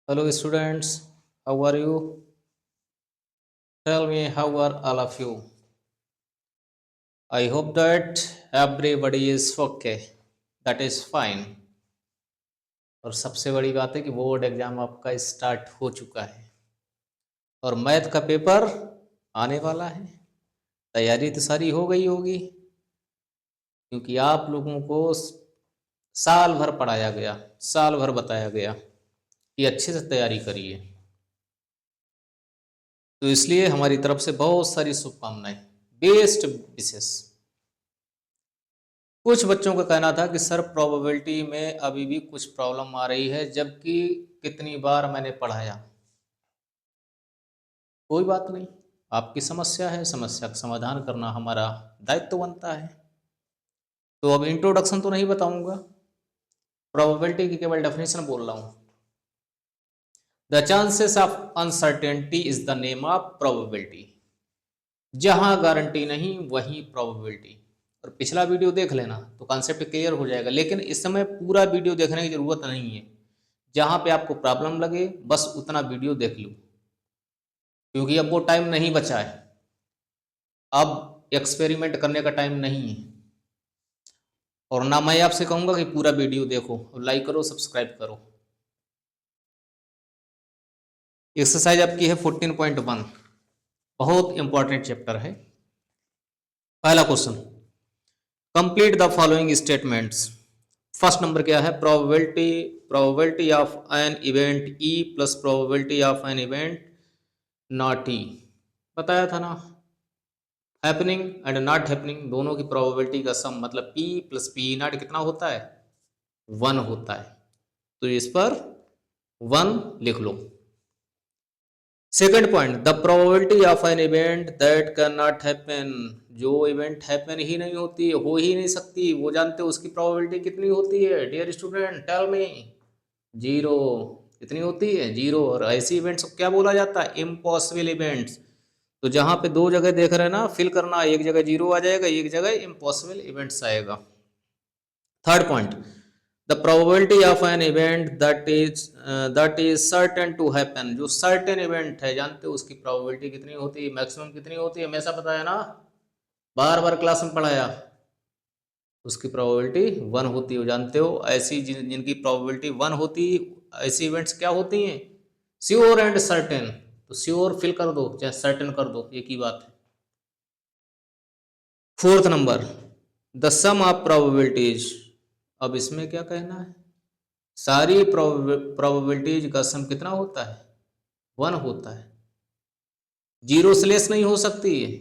Hello students, how are you? Tell me how are all of you? I hope that everybody is okay. That is fine. और सबसे बड़ी बात है कि board exam आपका start हो चुका है और मैथ का पेपर आने वाला है। तैयारी तो सारी हो गई होगी क्योंकि आप लोगों को साल भर पढ़ाया गया, साल भर बताया गया कि अच्छे से तैयारी करिए। तो इसलिए हमारी तरफ से बहुत सारी शुभकामनाएं, बेस्ट विशेष। कुछ बच्चों का कहना था कि सर प्रोबेबिलिटी में अभी भी कुछ प्रॉब्लम आ रही है, जबकि कितनी बार मैंने पढ़ाया। कोई बात नहीं, आपकी समस्या है, समस्या का समाधान करना हमारा दायित्व बनता है। तो अब इंट्रोडक्शन तो नहीं बताऊंगा, प्रोबेबिलिटी की केवल डेफिनेशन बोल रहा हूं। The chances of uncertainty is the name of probability. जहां गारंटी नहीं वहीं प्रोबेबिलिटी। और पिछला वीडियो देख लेना तो कॉन्सेप्ट क्लियर हो जाएगा, लेकिन इस समय पूरा वीडियो देखने की जरूरत नहीं है। जहां पे आपको प्रॉब्लम लगे बस उतना वीडियो देख लो, क्योंकि अब वो टाइम नहीं बचा है। अब एक्सपेरिमेंट करने का टाइम नहीं है। और ना मैं आपसे कहूंगा कि पूरा वीडियो देखो, लाइक करो, सब्सक्राइब करो। एक्सरसाइज आपकी है 14.1, बहुत इंपॉर्टेंट चैप्टर है। पहला question, complete the following statements. First number क्या है? Probability of an event E plus probability of an event not E. बताया था ना, हैपनिंग एंड नॉट हैपनिंग दोनों की प्रोबेबिलिटी का सम मतलब पी प्लस पी नॉट कितना होता है? 1 होता है। तो इस पर 1 लिख लो। Second point, the probability of an event that can not happen. जो इवेंट हैपन ही नहीं होती, हो ही नहीं सकती, वो जानते हो उसकी प्रोबेबिलिटी कितनी होती है? Dear student tell me. 0। कितनी होती है? 0। और ऐसी इवेंट्स को क्या बोला जाता है? Impossible events. तो जहां पे दो जगह देख रहे हैं ना, फिल करना, एक जगह 0 आ जाएगा, एक जगह इम्पॉसिबल इवेंट्स आएगा। Third point, the probability of an event that is certain to happen. जो सर्टेन इवेंट है, जानते हो उसकी प्रोबेबिलिटी कितनी होती है? मैक्सिमम कितनी होती है? हमेशा बताया ना, बार बार क्लास में पढ़ाया। उसकी प्रोबेबिलिटी 1 होती है, जानते हो। ऐसी जिनकी प्रोबेबिलिटी 1 होती, ऐसी इवेंट्स क्या होती हैं? Sure and certain. तो श्योर फिल कर दो, चाहे सर्टेन कर दो, एक ही बात है। Fourth number, the sum of probabilities. अब इसमें क्या कहना है? सारी प्रोबेबिलिटीज का सम कितना होता है? 1 होता है। 0 से लेस नहीं हो सकती है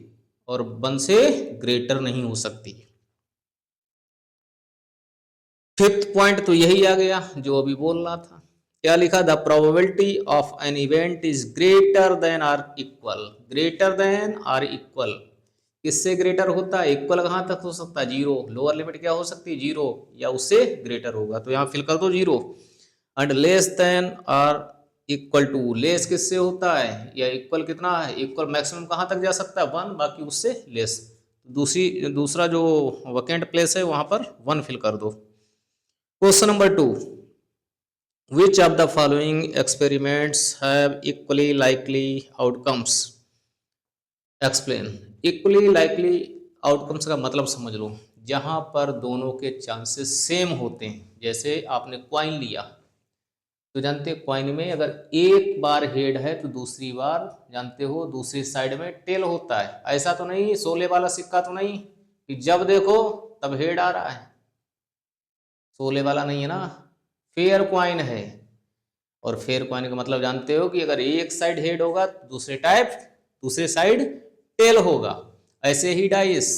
और 1 से ग्रेटर नहीं हो सकती। फिफ्थ पॉइंट तो यही आ गया जो अभी बोल रहा था। क्या लिखा? The probability of an event is greater than or equal. Greater than or equal, किससे ग्रेटर होता है? इक्वल कहां तक हो सकता है? 0। लोअर लिमिट क्या हो सकती है? 0 या उससे ग्रेटर होगा, तो यहां फिल कर दो 0। And less than or equal to, less किससे होता है? या इक्वल कितना है? इक्वल मैक्सिमम कहां तक जा सकता है? 1, बाकी उससे लेस। दूसरा जो वैकेंट प्लेस है वहां पर 1 फिल कर दो। Question number 2, which of the following experiments have equally likely outcomes? Explain. Equally likely outcomes का मतलब समझ लो, जहां पर दोनों के चांसेस सेम होते हैं। जैसे आपने क्वाइन लिया, तो जानते हैं क्वाइन में अगर एक बार हेड है तो दूसरी बार, जानते हो, दूसरी साइड में टेल होता है। ऐसा तो नहीं, सोले वाला सिक्का तो नहीं कि जब देखो तब हेड आ रहा है। सोले वाला नहीं है ना, फेयर क्वाइन है। और फेयर कॉइन का मतलब जानते हो कि अगर एक साइड हेड होगा तो दूसरे साइड टेल होगा। ऐसे ही डाइस,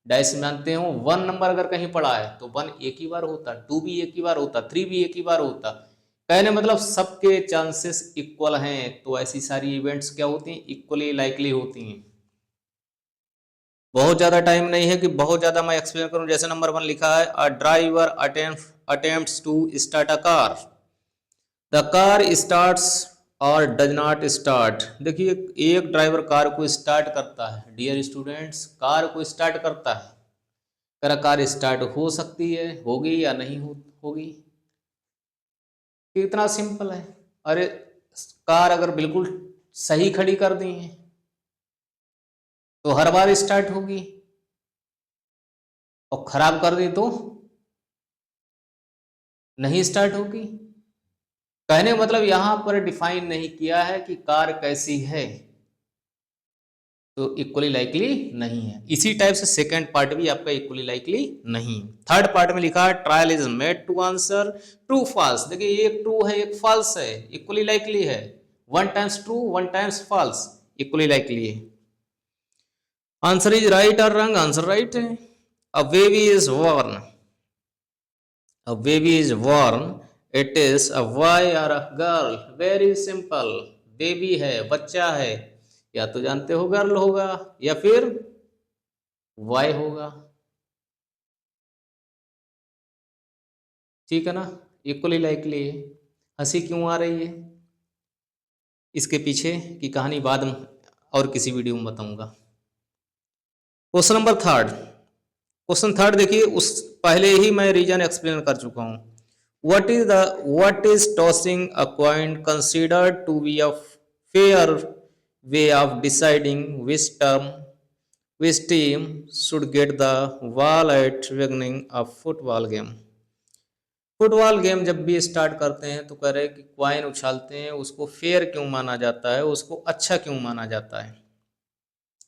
डाइस जानते हो 1 नंबर अगर कहीं पड़ा है तो 1 एक ही बार होता, 2 भी एक ही बार होता, 3 भी एक ही बार होता। कहने मतलब सबके चांसेस इक्वल हैं। तो ऐसी सारी इवेंट्स क्या होती हैं? इक्वली लाइकली होती हैं। बहुत ज्यादा टाइम नहीं है कि बहुत ज्यादा मैं एक्सप्लेन करूं। जैसे नंबर 1 लिखा है, a driver attempts to start a car. The car starts और डज नॉट स्टार्ट। देखिए, एक ड्राइवर कार को स्टार्ट करता है। डियर स्टूडेंट्स, कार को स्टार्ट करता है। क्या कार स्टार्ट हो सकती है, होगी या नहीं होगी? कितना सिंपल है। अरे कार अगर बिल्कुल सही खड़ी कर दी है तो हर बार स्टार्ट होगी, और खराब कर दी तो नहीं स्टार्ट होगी। कहने का मतलब यहां पर डिफाइन नहीं किया है कि कार कैसी है, तो इक्वली लाइकली नहीं है। इसी टाइप से सेकंड पार्ट भी आपका इक्वली लाइकली नहीं। थर्ड पार्ट में लिखा है trial is made to answer true false. देखिए एक ट्रू है एक फॉल्स है, इक्वली लाइकली है। 1 times true 1 times false, equally likely है। आंसर इज राइट और रॉन्ग? आंसर राइट है। A baby is born, a baby is born, it is a boy और a girl. Very simple, baby है बच्चा है, या तो जानते हो गर्ल होगा या फिर बॉय होगा, ठीक है ना। इक्वली लाइकली है। हंसी क्यों आ रही है, इसके पीछे की कहानी बाद में और किसी वीडियो में बताऊंगा। Question number third, question third देखिए, उस पहले ही मैं रीजन एक्सप्लेन कर चुका हूं। what is tossing a coin considered to be a fair way of deciding which team should get the ball at beginning of football game? Football game जब भी start करते हैं तो कह रहे हैं कि क्वाइन उछालते हैं, उसको फेयर क्यों माना जाता है, उसको अच्छा क्यों माना जाता है?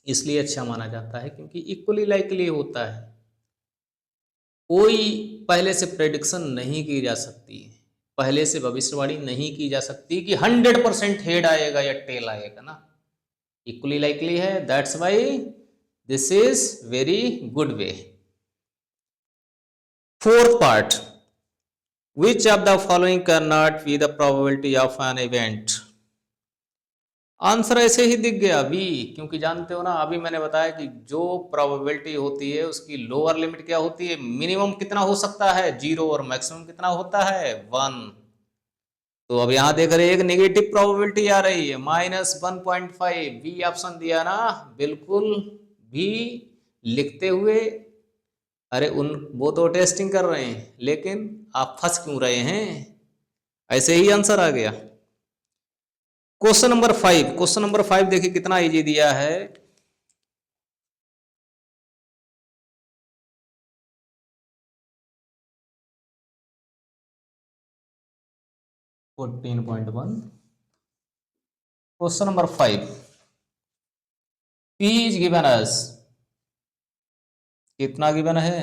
इसलिए अच्छा माना जाता है क्योंकि इक्वली लाइकली होता है। कोई पहले से प्रेडिक्शन नहीं की जा सकती है, पहले से भविष्यवाणी नहीं की जा सकती कि 100% हेड आएगा या टेल आएगा ना। इक्वली लाइकली है, that's why this is very good way. Fourth part, which of the following can not be the probability of an event? Answer ऐसे ही दिख गया बी, क्योंकि जानते हो ना अभी मैंने बताया कि जो प्रोबेबिलिटी होती है उसकी लोअर लिमिट क्या होती है, मिनिमम कितना हो सकता है 0 और मैक्सिमम कितना होता है 1। तो अब यहां देख रहे एक नेगेटिव प्रोबेबिलिटी आ रही है -1.5, बी ऑप्शन दिया ना बिल्कुल भी लिखते हुए। अरे उन वो तो टेस्टिंग कर रहे हैं, लेकिन आप फंस क्यों रहे हैं? ऐसे ही आंसर आ गया। क्वेश्चन नंबर 5, क्वेश्चन नंबर 5 देखिए कितना इजी दिया है। Question number 5, P is given as, कितना गिवन है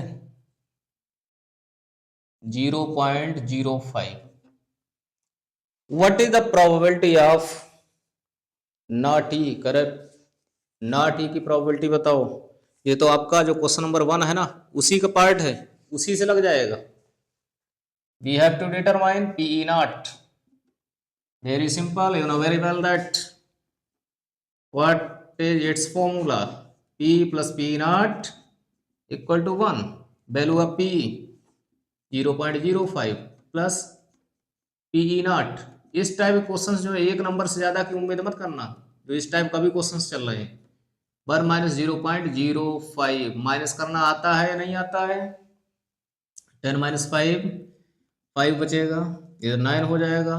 0.05। What is the probability of not E? Correct, not E की प्रोबेबिलिटी बताओ। ये तो आपका जो क्वेश्चन नंबर 1 है ना उसी का पार्ट है, उसी से लग जाएगा। We have to determine P E not. Very simple, you know very well that what is its formula, p plus p naught equal to 1, value of p 0.05 plus p e naught। इस type के questions जो है एक number से ज्यादा की उम्मीद मत करना, जो इस टाइप का भी क्वेश्चंस चल रहे हैं। बर -0.05 माइनस करना आता है नहीं आता है, 10 - 5 5 बचेगा, इधर 9 हो जाएगा,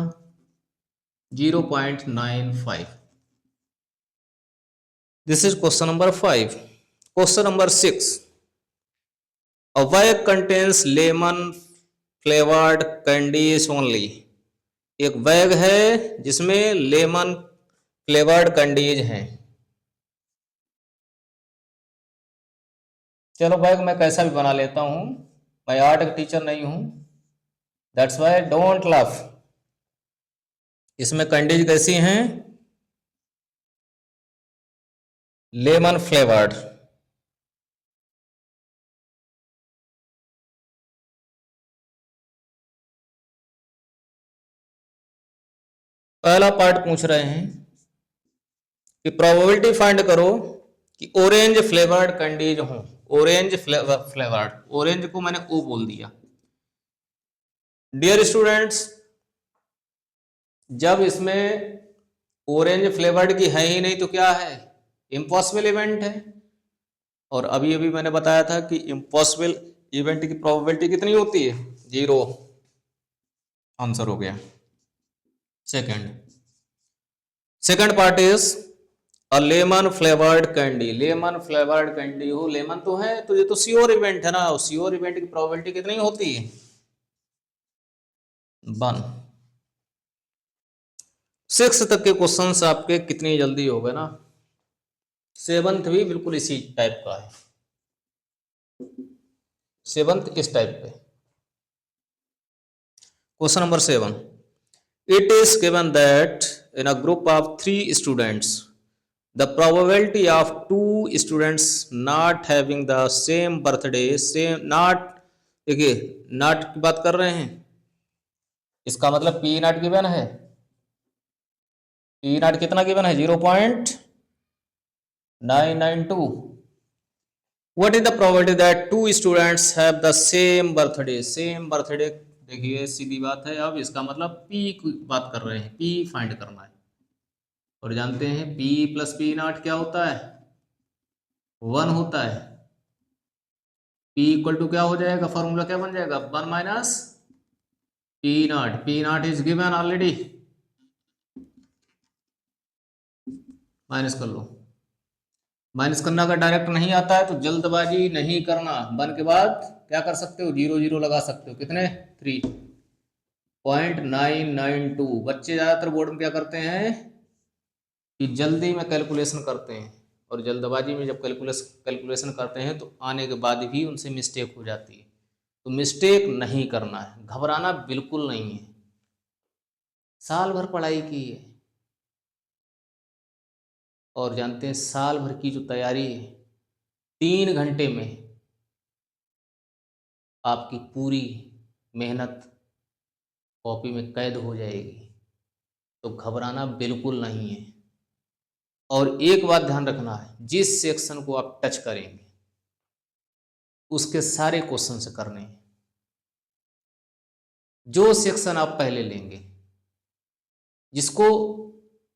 0.95। This is question number 5. Question number 6. A bag contains lemon flavored candies only. एक बैग है जिसमें लेमन फ्लेवर्ड कैंडीज हैं। चलो बैग मैं कैसा भी बना लेता हूं, मैं आर्ट का टीचर नहीं हूं, दैट्स वाई डोंट लाफ। इसमें कैंडीज कैसी हैं? Lemon flavoured. पहला पार्ट पूछ रहे हैं कि प्रोबेबिलिटी फाइंड करो कि ऑरेंज फ्लेवर्ड कैंडीज हो। ऑरेंज फ्लेवर्ड, ऑरेंज को मैंने ओ बोल दिया। डियर स्टूडेंट्स, जब इसमें ऑरेंज फ्लेवर्ड की है ही नहीं तो क्या है, इम्पॉसिबल इवेंट है। और अभी अभी मैंने बताया था कि इम्पॉसिबल इवेंट की प्रोबेबिलिटी कितनी होती है 0। आंसर हो गया। Second part is a lemon flavoured candy. Lemon flavoured candy हो, लेमन तो है तो ये तो श्योर इवेंट है ना, श्योर इवेंट की प्रोबेबिलिटी कितनी होती है? 1। 6 तक के क्वेश्चंस आपके कितनी जल्दी हो गए ना। 7th भी बिल्कुल इसी टाइप का है। 7th इस टाइप पे। Question number 7, it is given that in a group of 3 students the probability of 2 students not having the same birthday, same not, देखिए नॉट की बात कर रहे हैं, इसका मतलब पी नॉट गिवन है। पी नॉट कितना गिवन है? 0.992। What is the probability that 2 students have the same birthday? Same birthday, देखिए सीधी बात है। अब इसका मतलब पी की बात कर रहे हैं, पी फाइंड करना है और जानते हैं पी प्लस पी नॉट क्या होता है? 1 होता है। पी इक्वल टू क्या हो जाएगा? फॉर्मूला क्या बन जाएगा? 1 minus P not. P not is given already, minus कर लो। माइनस करना अगर डायरेक्ट नहीं आता है तो जल्दबाजी नहीं करना। 1 के बाद क्या कर सकते हो? 0 0 लगा सकते हो। कितने? 3.992। बच्चे ज्यादातर बोर्ड में क्या करते हैं कि जल्दी में कैलकुलेशन करते हैं और जल्दबाजी में जब कैलकुलेशन करते हैं तो आने के बाद भी उनसे मिस्टेक हो जाती है। तो मिस्टेक नहीं करना है, घबराना बिल्कुल नहीं है। साल भर पढ़ाई की है और जानते हैं साल भर की जो तैयारी है, 3 घंटे में आपकी पूरी मेहनत कॉपी में कैद हो जाएगी। तो घबराना बिल्कुल नहीं है। और एक बात ध्यान रखना है, जिस सेक्शन को आप टच करेंगे उसके सारे क्वेश्चन से करने हैं। जो सेक्शन आप पहले लेंगे, जिसको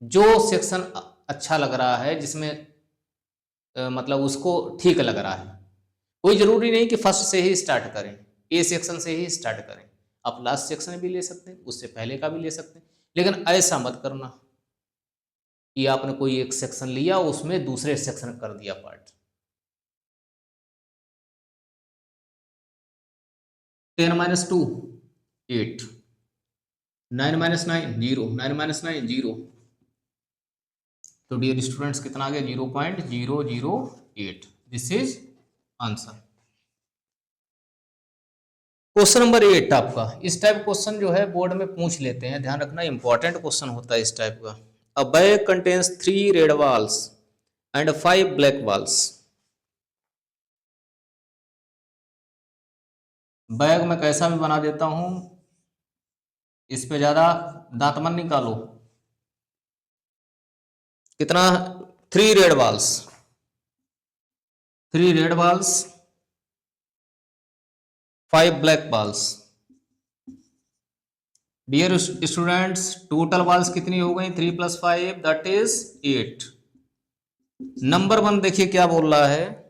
जो सेक्शन अच्छा लग रहा है, जिसमें मतलब उसको ठीक लग रहा है, कोई जरूरी नहीं कि फर्स्ट से ही स्टार्ट करें, ए सेक्शन से ही स्टार्ट करें। आप लास्ट सेक्शन भी ले सकते हैं, उससे पहले का भी ले सकते हैं, लेकिन ऐसा मत करना कि आपने कोई एक सेक्शन लिया उसमें दूसरे सेक्शन कर दिया पार्ट। 10 - 2 8, 9 - 9 0, 9 - 9 0। तो डियर स्टूडेंट्स कितना आ गया? 0.008। This is answer. Question number 8 आपका, इस टाइप क्वेश्चन जो है बोर्ड में पूछ लेते हैं, ध्यान रखना इंपॉर्टेंट क्वेश्चन होता है इस टाइप का। अ bag contains 3 red balls and 5 black balls. Bag में कैसा भी बना देता हूं, इस पे ज्यादा दांत मत निकालो। कितना? 3 red balls, 3 red balls, 5 black balls. Dear students total balls कितनी हो गई? 3 + 5 दैट इज 8। नंबर 1 देखिए क्या बोल रहा है,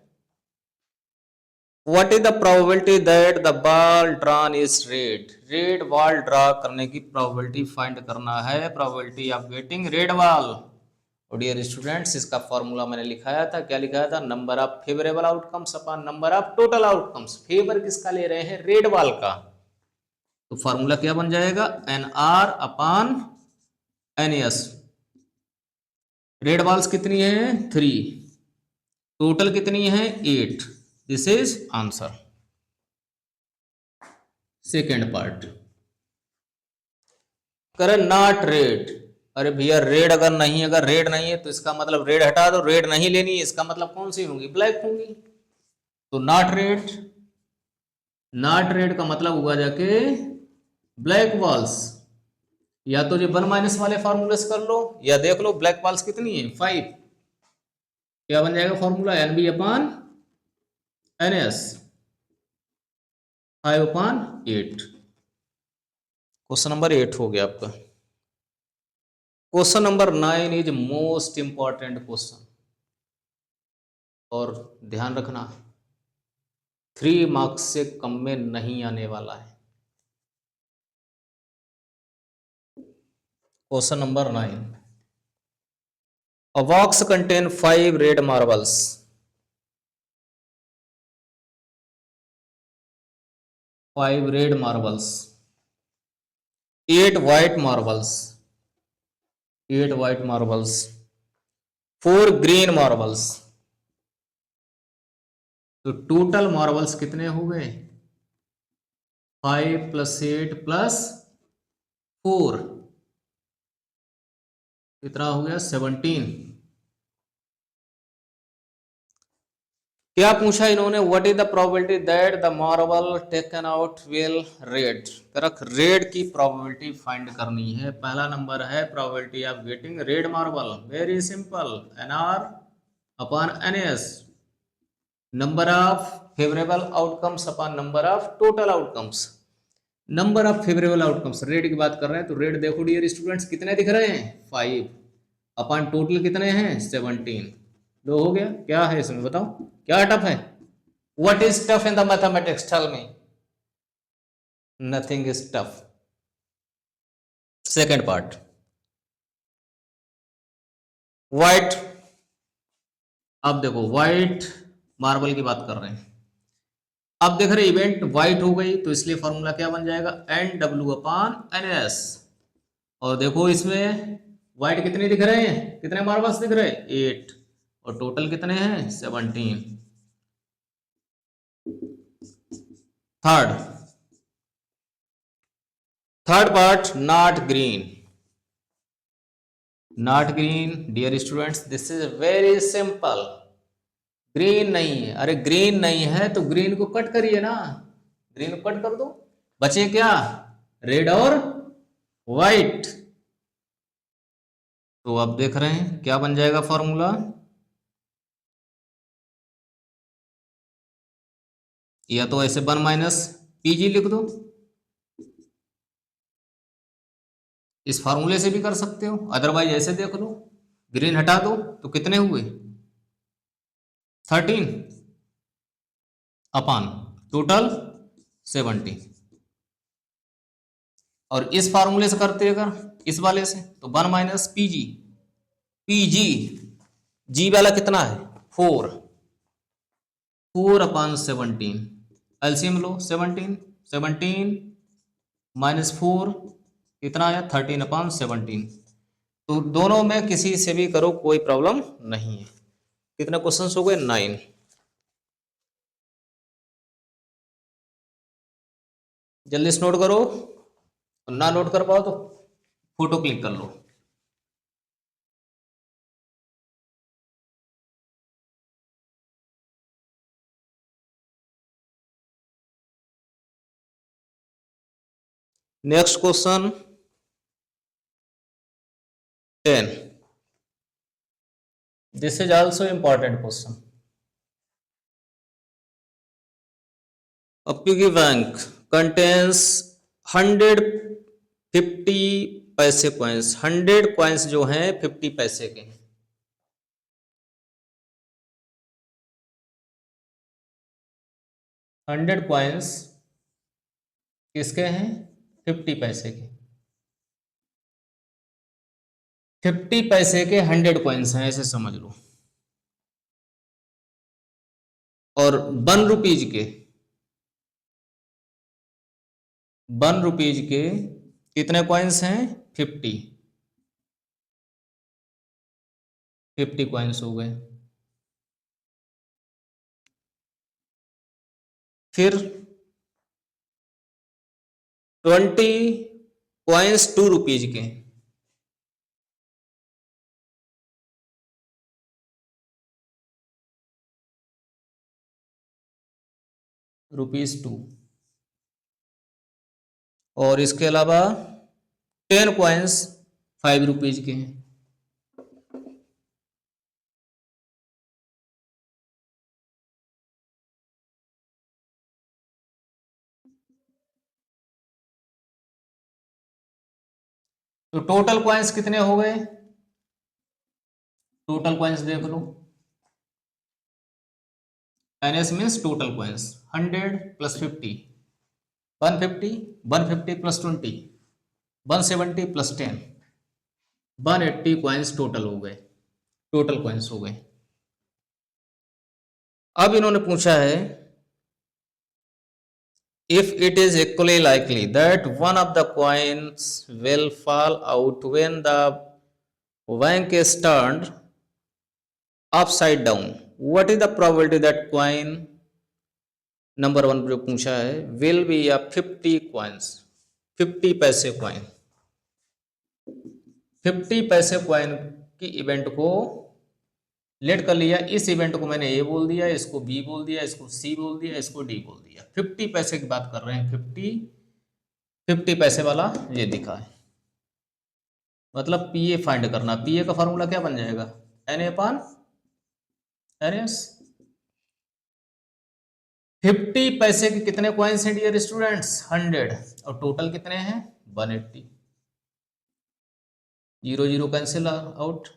what is the probability that the ball drawn is red? Red ball draw करने की प्रोबेबिलिटी फाइंड करना है, probability of getting red ball. और डियर स्टूडेंट्स इसका फॉर्मूला मैंने लिखाया था, क्या लिखाया था? Number of favourable outcomes upon number of total outcomes. Favour किसका ले रहे हैं? रेड बॉल का। तो फॉर्मूला क्या बन जाएगा? NR upon NS। Red balls कितनी है? 3, टोटल कितनी है? 8। This is answer. Second part, करे नॉट रेड। अरे भैया रेड अगर नहीं, अगर रेड नहीं है तो इसका मतलब रेड हटा दो, रेड नहीं लेनी है, इसका मतलब कौन सी होंगी? ब्लैक होंगी। तो नॉट रेड, नॉट रेड का मतलब हुआ जाके ब्लैक बॉल्स। या तो जो 1 माइनस वाले फॉर्मूले से कर लो, या देख लो ब्लैक बॉल्स कितनी है? 5। क्या बन जाएगा formula? NB upon NS, 5/8। Question number 8 हो गया आपका। Question number 9 is most important question और ध्यान रखना 3 मार्क्स से कम में नहीं आने वाला है। Question number 9. A box contain 5 red marbles, 5 red marbles, 8 white marbles, 8 white marbles, 4 green marbles. तो टोटल मार्बल्स कितने हो गए? 5 + 8 + 4 कितना हो गया? 17. क्या पूछा इन्होंने? What is the probability that the marble taken out will read? करक रेड की प्रोबेबिलिटी फाइंड करनी है. पहला नंबर है probability of getting red marble. Very simple, NR upon NS, number of favourable outcomes upon number of total outcomes. Number of favourable outcomes, red की बात कर रहे हैं तो रेड देखो डियर स्टूडेंट्स कितने दिख रहे हैं? 5 अपॉन टोटल कितने हैं? 17. दो हो गया. क्या है इसमें बताओ, क्या टफ है? What is tough in the mathematics? Tell me. Nothing is tough. Second part, white. अब देखो व्हाइट मार्बल की बात कर रहे हैं. अब देख रहे इवेंट व्हाइट हो गई तो इसलिए फॉर्मूला क्या बन जाएगा? NW upon NS. और देखो इसमें व्हाइट कितने दिख रहे हैं? कितने मार्बल्स दिख रहे हैं? 8. और टोटल कितने हैं? 17. Third part, not green. Not green dear students, this is very simple. Green नहीं है. अरे ग्रीन नहीं है तो ग्रीन को कट करिए ना. ग्रीन को कट कर दो, बचे क्या? रेड और व्हाइट. तो आप देख रहे हैं क्या बन जाएगा फॉर्मूला? या तो ऐसे 1 - PG लिख दो. इस फार्मूले से भी कर सकते हो, अदरवाइज ऐसे देख लो. ग्रीन हटा दो तो कितने हुए? 13 अपॉन टोटल 17. और इस फार्मूले से करते अगर इस वाले से तो 1 - PG. PG जी वाला कितना है? 4. 4 अपॉन 17. एलसीएम लो. 17 -4 कितना आया? 13 अपॉन 17. तो दोनों में किसी से भी करो कोई प्रॉब्लम नहीं है. कितने क्वेश्चंस हो गए? 9. जल्दी से नोट करो, ना नोट कर पाओ तो फोटो क्लिक कर लो. Next question 10. This is also important question. A piggy bank contains 150 पैसे कॉइन्स. 100 कॉइन्स जो हैं 50 पैसे के. 100 कॉइन्स किसके हैं? 50 पैसे के. 50 पैसे के 100 कॉइन्स हैं, ऐसे समझ लो. और 1 रुपीज के 1 रुपीज के कितने कॉइन्स हैं? 50 कॉइन्स हो गए. फिर 20 कॉइन्स 2 रुपीज के. ₹2. और इसके अलावा 10 कॉइन्स 5 रुपीज के हैं. तो टोटल कॉइन्स कितने हो गए? टोटल कॉइन्स देख लो. NS means total coins. 100 + 50 150, 150 + 20 170 + 10 180 coins total हो गए, टोटल कॉइन्स हो गए। अब इन्होंने पूछा है if it is equally likely that one of the coins will fall out when the bank is turned upside down, what is the probability that coin number 1 जो पूछा है will be a 50 coins, 50 पैसे coin, 50 पैसे coin की event को late कर लिया। इस इवेंट को मैंने ए बोल दिया, इसको बी बोल दिया, इसको सी बोल दिया, इसको डी बोल दिया। 50 पैसे की बात कर रहे हैं, 50 पैसे वाला ये दिखा है। मतलब पी ए फाइंड करना, पी ए का फॉर्मूला क्या बन जाएगा, n A upon n S. 50 पैसे के कितने कॉइन्स हैं डियर स्टूडेंट्स, 100, और टोटल कितने हैं 180। 0 0 कैंसिल आउट,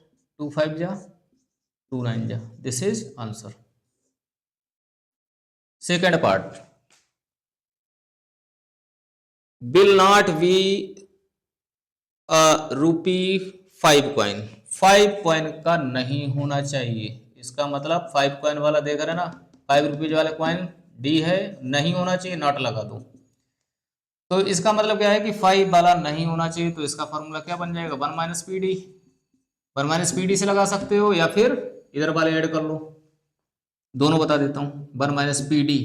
2 5 जा 2 9 जा, this is answer. Second part, will not be ₹5 coin, 5 coin का नहीं होना चाहिए। इसका मतलब 5 कॉइन वाला देख रहे ना, 5 रुपीज वाले कॉइन डी है, नहीं होना चाहिए, नॉट लगा दो। तो इसका मतलब क्या है कि 5 वाला नहीं होना चाहिए, तो इसका फॉर्मूला क्या बन जाएगा 1 minus P D. 1 minus P D से लगा सकते हो या फिर इधर वाले ऐड कर लो, दोनों बता देता हूं। 1 माइनस पी डी,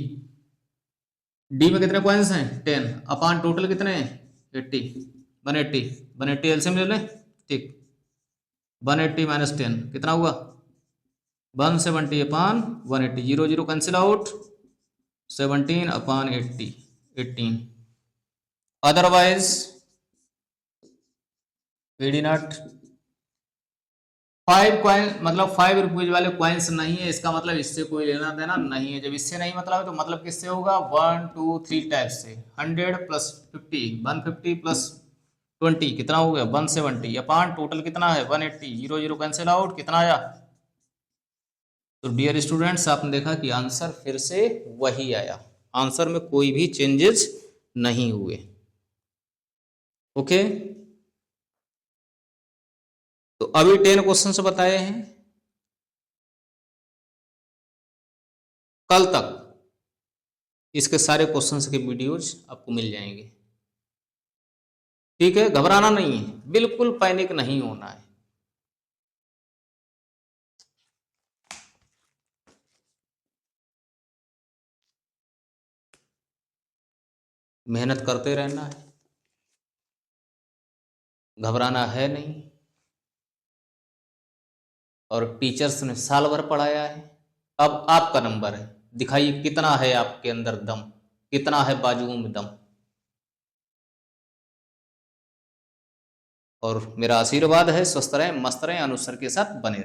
डी में कितने कॉइन्स हैं 10 अपान टोटल कितने हैं 80, 180 एलसीएम ले लें, ठीक। 180 माइनस 10 कितना हुआ 170 अपान 180, 0 0 cancel out, 17 upon 80 18। Otherwise PD not. 5 coin मतलब 5 रुपीज वाले कॉइन्स नहीं है, इसका मतलब इससे कोई लेना देना नहीं है। जब इससे नहीं मतलब है तो मतलब किससे होगा 1 2 3 टाइप से। 100 प्लस 50, 150 प्लस 20 कितना हो गया 170 अपान टोटल कितना है 180, 0 0 कैंसिल आउट, कितना आया। तो डियर स्टूडेंट्स आपने देखा कि आंसर फिर से वही आया, आंसर में कोई भी चेंजेस नहीं हुए। ओके, तो अभी 10 क्वेश्चन बताए हैं। कल तक इसके सारे क्वेश्चंस के वीडियोज आपको मिल जाएंगे, ठीक है। घबराना नहीं है, बिल्कुल पैनिक नहीं होना है। मेहनत करते रहना है, घबराना है नहीं। और टीचर्स ने साल भर पढ़ाया है, अब आपका नंबर है, दिखाइए कितना है आपके अंदर दम, कितना है बाजुओं में दम। और मेरा आशीर्वाद है स्वस्थ रहें, मस्त रहें, अनुसर के साथ बने रहें।